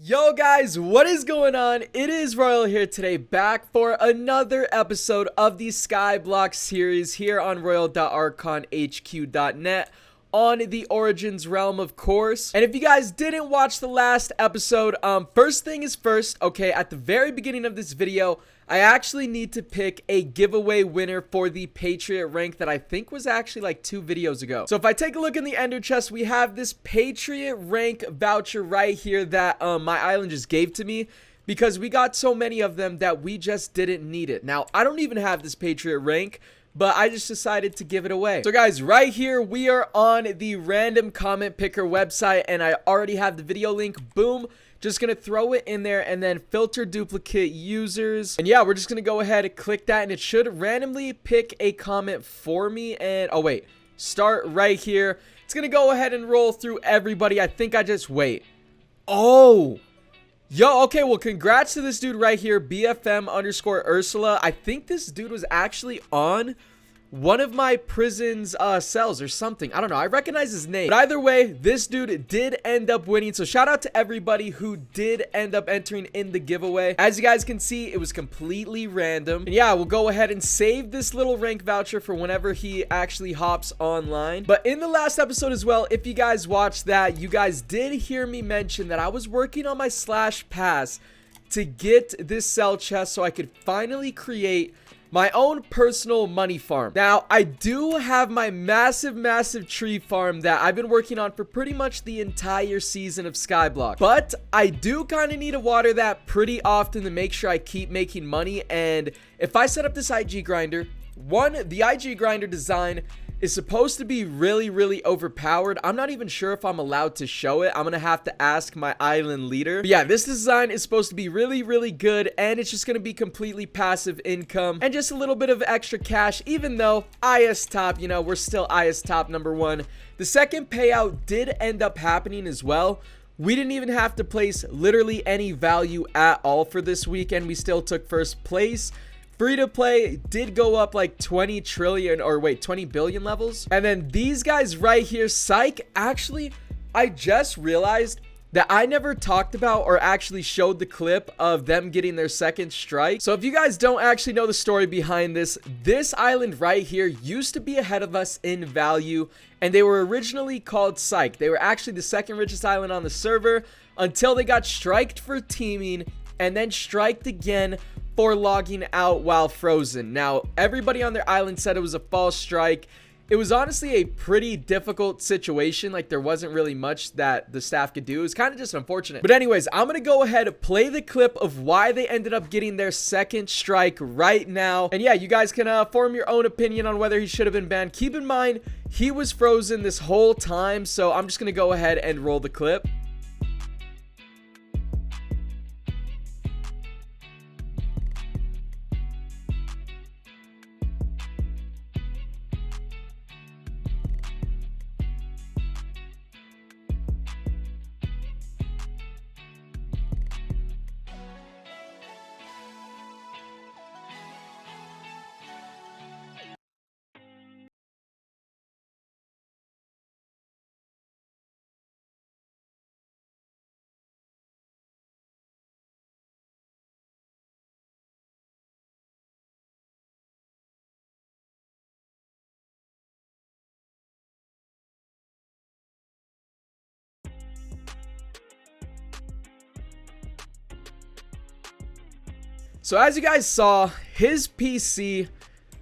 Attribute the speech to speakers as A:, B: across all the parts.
A: Yo guys, what is going on? It is Royal here today, back for another episode of the Skyblock series here on royal.archonhq.net on the Origins realm, of course. And if you guys didn't watch the last episode, first thing is first, okay, at the very beginning of this video, I actually need to pick a giveaway winner for the Patriot rank that I think was actually like 2 videos ago. So if I take a look in the Ender chest, we have this Patriot rank voucher right here that my island just gave to me, because we got so many of them that we just didn't need it. Now, I don't even have this Patriot rank, but I just decided to give it away. So guys, right here, we are on the random comment picker website, and I already have the video link. Boom. Just gonna throw it in there and then filter duplicate users. And yeah, we're just gonna go ahead and click that, and it should randomly pick a comment for me. And oh wait, start right here. It's gonna go ahead and roll through everybody. I think I just wait. Oh, yo, okay, well, congrats to this dude right here, BFM_Ursula. I think this dude was actually on one of my prison's cells or something. I don't know. I recognize his name. But either way, this dude did end up winning. So shout out to everybody who did end up entering in the giveaway. As you guys can see, it was completely random. And yeah, we'll go ahead and save this little rank voucher for whenever he actually hops online. But in the last episode as well, if you guys watched that, you guys did hear me mention that I was working on my slash pass to get this cell chest so I could finally create my own personal money farm. Now, I do have my massive tree farm that I've been working on for pretty much the entire season of Skyblock. But I do kind of need to water that pretty often to make sure I keep making money. And if I set up this IG grinder, the IG grinder design is supposed to be really overpowered. I'm not even sure if I'm allowed to show it. I'm gonna have to ask my island leader. But yeah, this design is supposed to be really good, and it's just gonna be completely passive income and just a little bit of extra cash, even though IS top, you know, we're still IS top #1. The second payout did end up happening as well. We didn't even have to place literally any value at all for this weekend. We still took first place. Free to play did go up like 20 billion levels. And then these guys right here, Psych, actually, I just realized that I never talked about or actually showed the clip of them getting their second strike. So if you guys don't actually know the story behind this island right here used to be ahead of us in value, and they were originally called Psych. They were actually the second richest island on the server until they got striked for teaming and then striked again for logging out while frozen. Now, everybody on their island said it was a false strike. It was honestly a pretty difficult situation. Like, there wasn't really much that the staff could do. It was kind of just unfortunate. But anyways, I'm gonna go ahead and play the clip of why they ended up getting their second strike right now. And yeah, you guys can form your own opinion on whether he should have been banned. Keep in mind, he was frozen this whole time. So I'm just gonna go ahead and roll the clip. So as you guys saw, his PC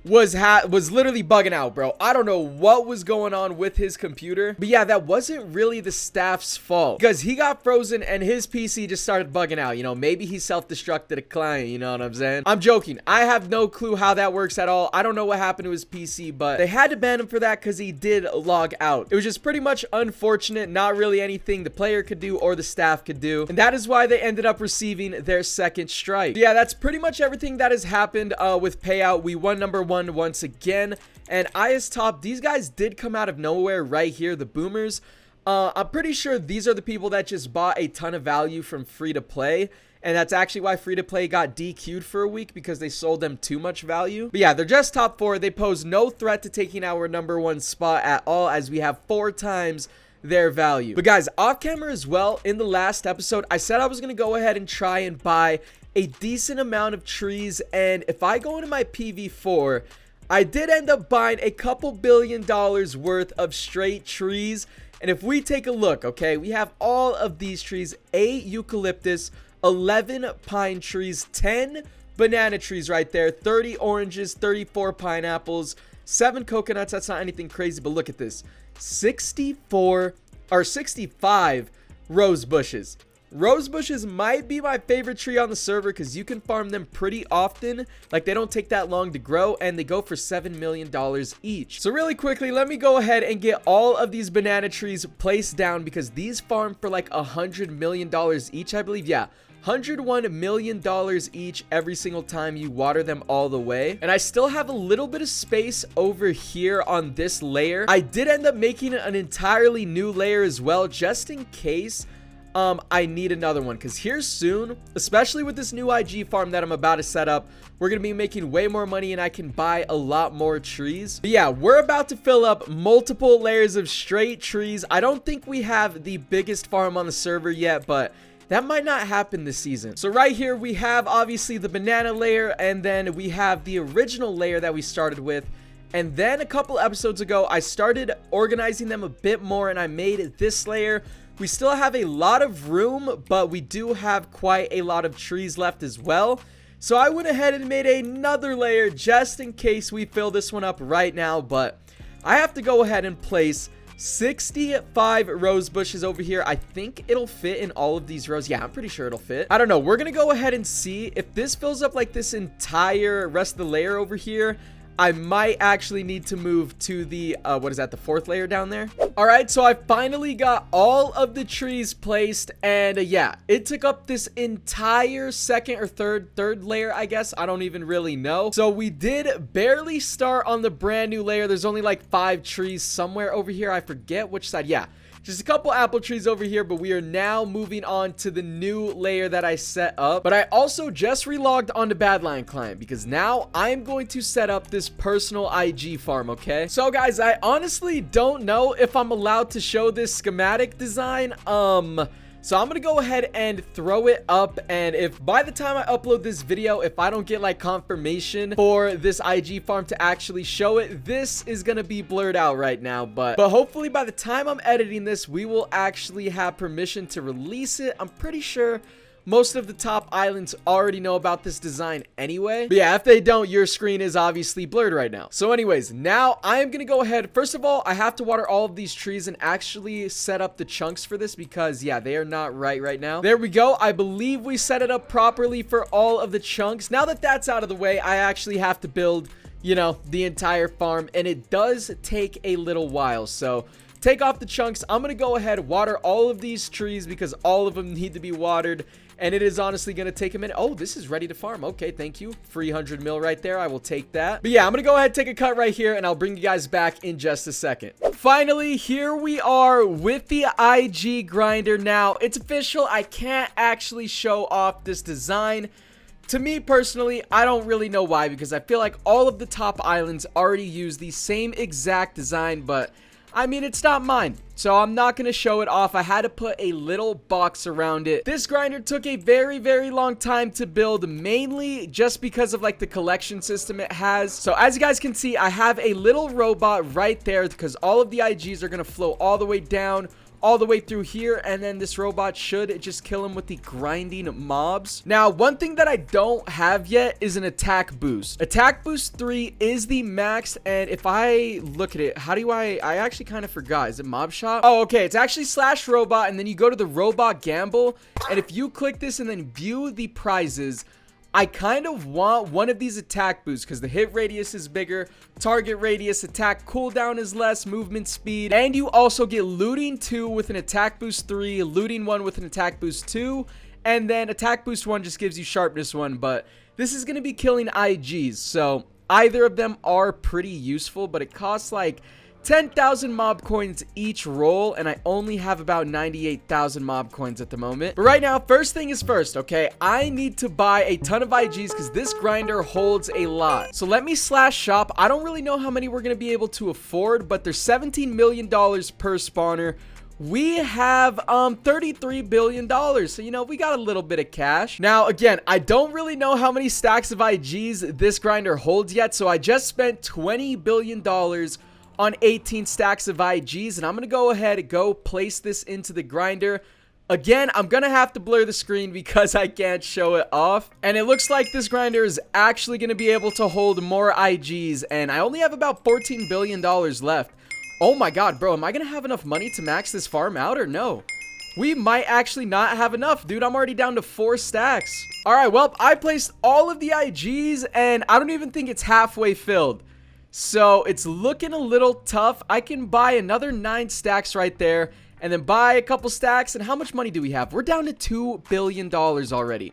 A: was literally bugging out, bro. I don't know what was going on with his computer, but yeah, that wasn't really the staff's fault, because he got frozen and his PC just started bugging out. You know, maybe he self-destructed a client, you know what I'm saying? I'm joking. I have no clue how that works at all. I don't know what happened to his PC, but they had to ban him for that because he did log out. It was just pretty much unfortunate, not really anything the player could do or the staff could do, and that is why they ended up receiving their second strike. Yeah, that's pretty much everything that has happened with Payout. We won #1 once again, and IS top, these guys did come out of nowhere right here, the boomers. I'm pretty sure these are the people that just bought a ton of value from free to play, and that's actually why free to play got DQ'd for a week, because they sold them too much value. But yeah, they're just top 4. They pose no threat to taking our #1 spot at all, as we have 4 times their value. But guys, off camera as well, in the last episode, I said I was going to go ahead and try and buy a decent amount of trees. And if I go into my PV4, I did end up buying a couple $1 billion worth of straight trees. And if we take a look, okay, we have all of these trees: 8 eucalyptus, 11 pine trees, 10 banana trees right there, 30 oranges, 34 pineapples, 7 coconuts. That's not anything crazy, but look at this: 65 rose bushes. Rose bushes might be my favorite tree on the server because you can farm them pretty often. Like, they don't take that long to grow, and they go for $7 million each. So really quickly, let me go ahead and get all of these banana trees placed down because these farm for like $100 million each, I believe. Yeah, $101 million each every single time you water them all the way. And I still have a little bit of space over here on this layer. I did end up making an entirely new layer as well, just in case I need another one, because here soon, especially with this new IG farm that I'm about to set up, we're gonna be making way more money and I can buy a lot more trees. But yeah, we're about to fill up multiple layers of straight trees. I don't think we have the biggest farm on the server yet, but that might not happen this season. So right here we have obviously the banana layer, and then we have the original layer that we started with. And then a couple episodes ago, I started organizing them a bit more and I made this layer. We still have a lot of room, but we do have quite a lot of trees left as well. So I went ahead and made another layer just in case we fill this one up right now. But I have to go ahead and place 65 rose bushes over here. I think it'll fit in all of these rows. Yeah, I'm pretty sure it'll fit. I don't know. We're going to go ahead and see if this fills up like this entire rest of the layer over here. I might actually need to move to the, what is that, the 4th layer down there? All right, so I finally got all of the trees placed, and yeah, it took up this entire second or third layer, I guess. I don't even really know. So we did barely start on the brand new layer. There's only like 5 trees somewhere over here. I forget which side. Yeah, just a couple apple trees over here, but we are now moving on to the new layer that I set up. But I also just relogged onto Badlion Client because now I'm going to set up this personal IG farm, okay? So guys, I honestly don't know if I'm allowed to show this schematic design. So I'm gonna go ahead and throw it up, and if by the time I upload this video, if I don't get like confirmation for this IG farm to actually show it, this is gonna be blurred out right now, but hopefully by the time I'm editing this, we will actually have permission to release it. I'm pretty sure most of the top islands already know about this design anyway. But yeah, if they don't, your screen is obviously blurred right now. So anyways, now I am going to go ahead. First of all, I have to water all of these trees and actually set up the chunks for this because, yeah, they are not right now. There we go. I believe we set it up properly for all of the chunks. Now that that's out of the way, I actually have to build, you know, the entire farm, and it does take a little while. So take off the chunks. I'm going to go ahead, water all of these trees because all of them need to be watered. And it is honestly going to take a minute. Oh, this is ready to farm. Okay, thank you. Free 100 mil right there. I will take that. But yeah, I'm going to go ahead and take a cut right here, and I'll bring you guys back in just a second. Finally, here we are with the IG grinder. Now, it's official. I can't actually show off this design. To me personally, I don't really know why, because I feel like all of the top islands already use the same exact design, but I mean, it's not mine, so I'm not going to show it off. I had to put a little box around it. This grinder took a very long time to build, mainly just because of like the collection system it has. So as you guys can see, I have a little robot right there because all of the IGs are going to flow all the way down, all the way through here, and then this robot should just kill him with the grinding mobs. Now, one thing that I don't have yet is an attack boost. Attack boost 3 is the max, and if I look at it, how do I actually kind of forgot. Is it mob shop? Oh, okay, it's actually slash robot, and then you go to the robot gamble, and if you click this and then view the prizes, I kind of want one of these attack boosts because the hit radius is bigger, target radius, attack cooldown is less, movement speed, and you also get looting 2 with an attack boost 3, looting 1 with an attack boost 2, and then attack boost 1 just gives you sharpness 1, but this is going to be killing IGs, so either of them are pretty useful, but it costs like 10,000 mob coins each roll, and I only have about 98,000 mob coins at the moment. But right now, first thing is first, okay? I need to buy a ton of IGs because this grinder holds a lot. So let me slash shop. I don't really know how many we're going to be able to afford, but there's $17 million per spawner, we have $33 billion. So, you know, we got a little bit of cash. Now, again, I don't really know how many stacks of IGs this grinder holds yet. So I just spent $20 billion on 18 stacks of IGs. And I'm going to go ahead and go place this into the grinder. Again, I'm going to have to blur the screen because I can't show it off. And it looks like this grinder is actually going to be able to hold more IGs. And I only have about $14 billion left. Oh my god, bro, am I going to have enough money to max this farm out or no? We might actually not have enough, dude. I'm already down to 4 stacks. All right, well, I placed all of the IGs and I don't even think it's halfway filled. So it's looking a little tough. I can buy another 9 stacks right there and then buy a couple stacks. And how much money do we have? We're down to $2 billion already.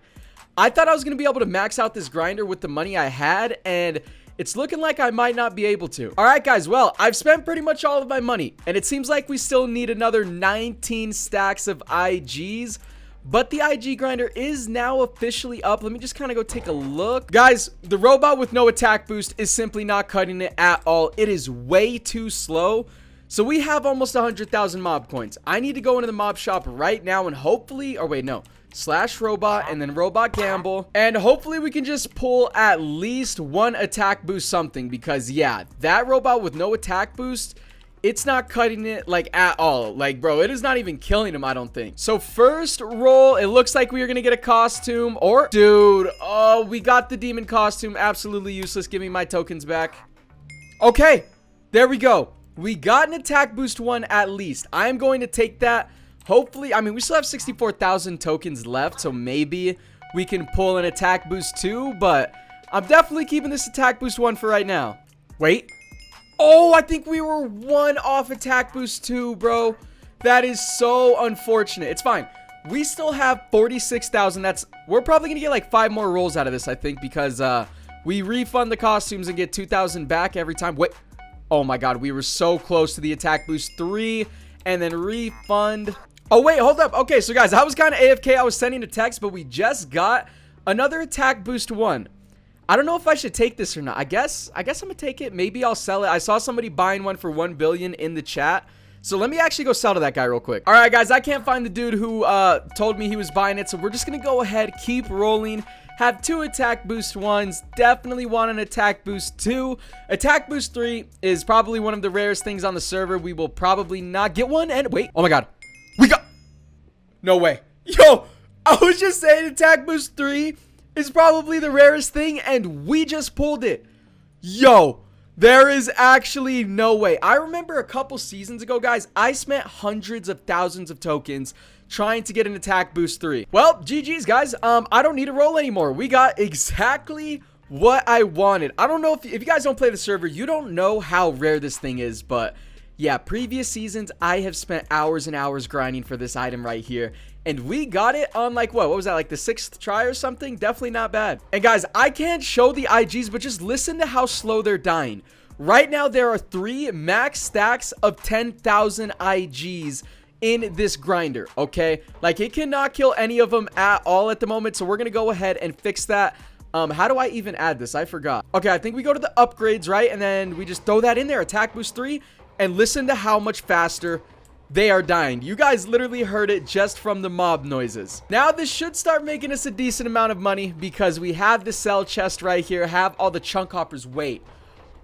A: I thought I was going to be able to max out this grinder with the money I had, and it's looking like I might not be able to. All right, guys. Well, I've spent pretty much all of my money, and it seems like we still need another 19 stacks of IGs. But the IG grinder is now officially up. Let me just kind of go take a look. Guys, the robot with no attack boost is simply not cutting it at all. It is way too slow. So we have almost 100,000 mob coins. I need to go into the mob shop right now and hopefully, or wait, no. Slash robot and then robot gamble, and hopefully we can just pull at least 1 attack boost something, because yeah, that robot with no attack boost, it's not cutting it like at all. Like, bro, it is not even killing him, I don't think. So first roll, it looks like we are gonna get a costume, or dude, oh, we got the demon costume. Absolutely useless. Give me my tokens back. Okay, there we go. We got an attack boost 1 at least. I am going to take that. Hopefully, I mean, we still have 64,000 tokens left, so maybe we can pull an attack boost 2, but I'm definitely keeping this attack boost 1 for right now. Wait. Oh, I think we were 1 off attack boost 2, bro. That is so unfortunate. It's fine. We still have 46,000. We're probably going to get like 5 more rolls out of this, I think, because we refund the costumes and get 2,000 back every time. Wait. Oh my god, we were so close to the attack boost 3 and then refund. Oh, wait, hold up. Okay, so guys, I was kind of AFK. I was sending a text, but we just got another attack boost 1. I don't know if I should take this or not. I guess I'm going to take it. Maybe I'll sell it. I saw somebody buying one for 1 billion in the chat. So let me actually go sell to that guy real quick. All right, guys, I can't find the dude who told me he was buying it. So we're just going to go ahead, keep rolling. Have 2 attack boost 1s. Definitely want an attack boost 2. Attack boost 3 is probably one of the rarest things on the server. We will probably not get one. And wait, oh my god. We got... No way. Yo, I was just saying attack boost 3 is probably the rarest thing, and we just pulled it. Yo, there is actually no way. I remember a couple seasons ago, guys, I spent hundreds of thousands of tokens trying to get an attack boost 3. Well, GG's, guys. I don't need to roll anymore. We got exactly what I wanted. I don't know if you guys don't play the server, you don't know how rare this thing is, but yeah, previous seasons, I have spent hours and hours grinding for this item right here. And we got it on like, what was that, like the 6th try or something? Definitely not bad. And guys, I can't show the IGs, but just listen to how slow they're dying. Right now, there are 3 max stacks of 10,000 IGs in this grinder, okay? Like, it cannot kill any of them at all at the moment, so we're gonna go ahead and fix that. How do I even add this? I forgot. Okay, I think we go to the upgrades, right? And then we just throw that in there, attack boost 3, and listen to how much faster they are dying. You guys literally heard it just from the mob noises. Now this should start making us a decent amount of money because we have the sell chest right here, have all the chunk hoppers. Wait.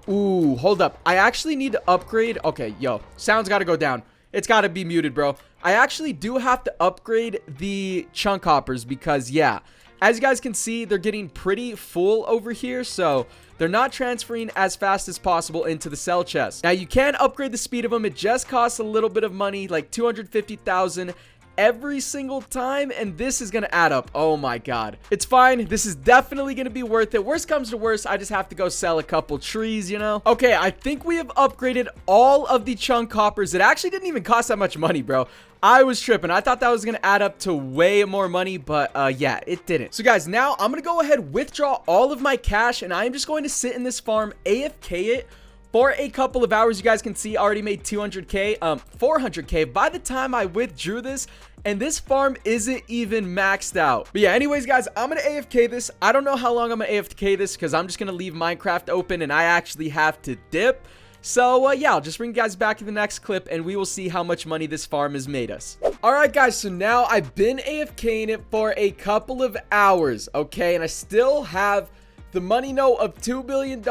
A: Ooh, hold up. I actually need to upgrade. Okay, yo, sound's got to go down. It's got to be muted, bro. I actually do have to upgrade the chunk hoppers because, yeah, as you guys can see, they're getting pretty full over here, so they're not transferring as fast as possible into the sell chest. Now, you can upgrade the speed of them. It just costs a little bit of money, like 250,000 every single time, and this is gonna add up. Oh my god, it's fine. This is definitely gonna be worth it. Worst comes to worst, I just have to go sell a couple trees, you know. Okay, I think we have upgraded all of the chunk hoppers. It actually didn't even cost that much money, bro. I was tripping. I thought that was gonna add up to way more money, but yeah, it didn't. So guys, now I'm gonna go ahead, withdraw all of my cash, and I'm just going to sit in this farm, AFK it for a couple of hours. You guys can see I already made 200k, 400k by the time I withdrew this, and this farm isn't even maxed out. But yeah, anyways, guys, I'm gonna AFK this. I don't know how long I'm gonna AFK this because I'm just gonna leave Minecraft open and I actually have to dip. So, yeah, I'll just bring you guys back to the next clip, and we will see how much money this farm has made us. Alright, guys, so now I've been AFKing it for a couple of hours, okay? And I still have the money note of $2 billion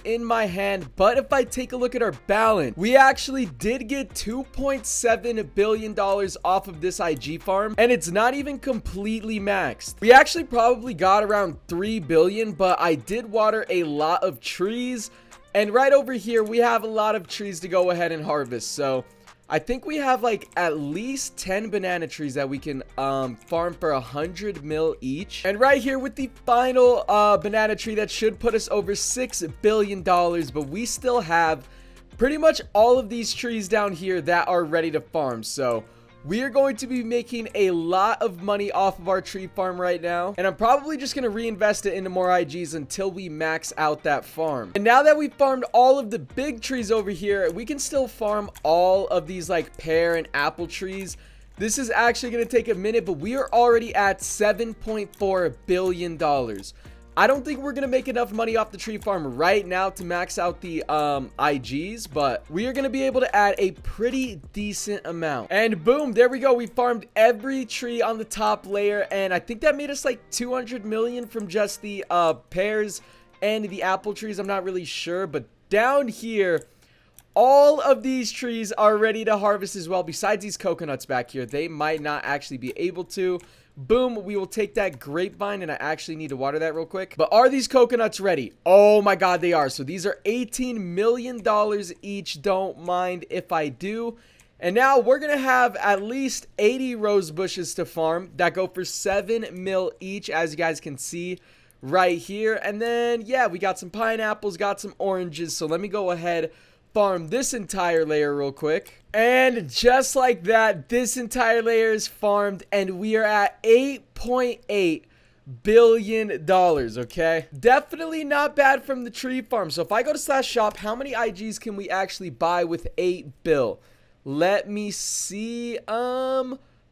A: in my hand, but if I take a look at our balance, we actually did get $2.7 billion off of this IG farm, and it's not even completely maxed. We actually probably got around 3 billion, but I did water a lot of trees, and right over here, we have a lot of trees to go ahead and harvest, so I think we have like at least 10 banana trees that we can farm for 100 mil each. And right here with the final banana tree, that should put us over $6 billion. But we still have pretty much all of these trees down here that are ready to farm. So we are going to be making a lot of money off of our tree farm right now. And I'm probably just going to reinvest it into more IGs until we max out that farm. And now that we've farmed all of the big trees over here, we can still farm all of these like pear and apple trees. This is actually going to take a minute, but we are already at $7.4 billion. I don't think we're going to make enough money off the tree farm right now to max out the IGs, but we are going to be able to add a pretty decent amount. And boom, there we go. We farmed every tree on the top layer, and I think that made us like 200 million from just the pears and the apple trees. I'm not really sure, but down here, all of these trees are ready to harvest as well. Besides these coconuts back here, they might not actually be able to. Boom, we will take that grapevine, and I actually need to water that real quick. But are these coconuts ready? Oh my god, they are. So these are $18 million each. Don't mind if I do. And now we're going to have at least 80 rose bushes to farm that go for 7 mil each, as you guys can see right here. And then, yeah, we got some pineapples, got some oranges. So let me go ahead, farm this entire layer real quick. And just like that, this entire layer is farmed, and we are at $8.8 billion, okay? Definitely not bad from the tree farm. So if I go to /shop, how many IGs can we actually buy with 8 bill? Let me see.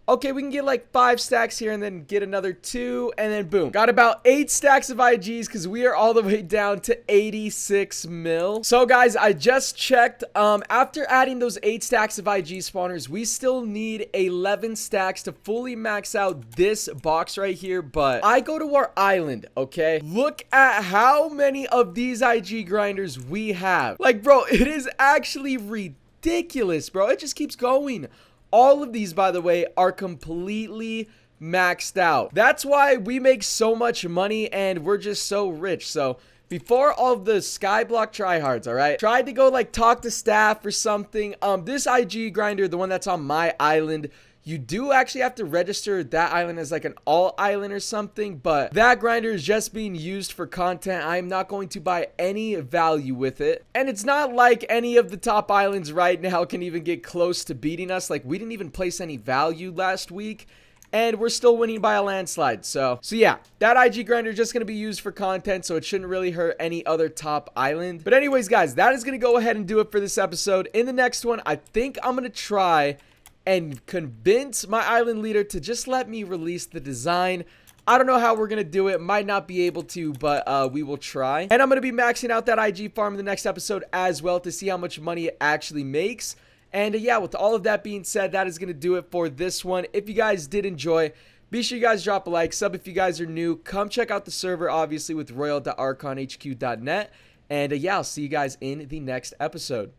A: Okay, we can get like 5 stacks here and then get another 2, and then boom. Got about 8 stacks of IGs because we are all the way down to 86 mil. So guys, I just checked. After adding those 8 stacks of IG spawners, we still need 11 stacks to fully max out this box right here. But I go to our island, okay? Look at how many of these IG grinders we have. Like, bro, it is actually ridiculous, bro. It just keeps going. All of these, by the way, are completely maxed out. That's why we make so much money and we're just so rich. So before all of the Skyblock tryhards, all right, tried to go like talk to staff or something. This IG grinder, the one that's on my island, you do actually have to register that island as like an alt island or something, but that grinder is just being used for content. I'm not going to buy any value with it. And it's not like any of the top islands right now can even get close to beating us. Like, we didn't even place any value last week, and we're still winning by a landslide. So yeah, that IG grinder is just going to be used for content, so it shouldn't really hurt any other top island. But anyways, guys, that is going to go ahead and do it for this episode. In the next one, I think I'm going to try and convince my island leader to just let me release the design. I don't know how we're going to do it. Might not be able to, but we will try. And I'm going to be maxing out that IG farm in the next episode as well to see how much money it actually makes. And yeah, with all of that being said, that is going to do it for this one. If you guys did enjoy, be sure you guys drop a like. Sub if you guys are new. Come check out the server, obviously, with royal.archonhq.net. And yeah, I'll see you guys in the next episode.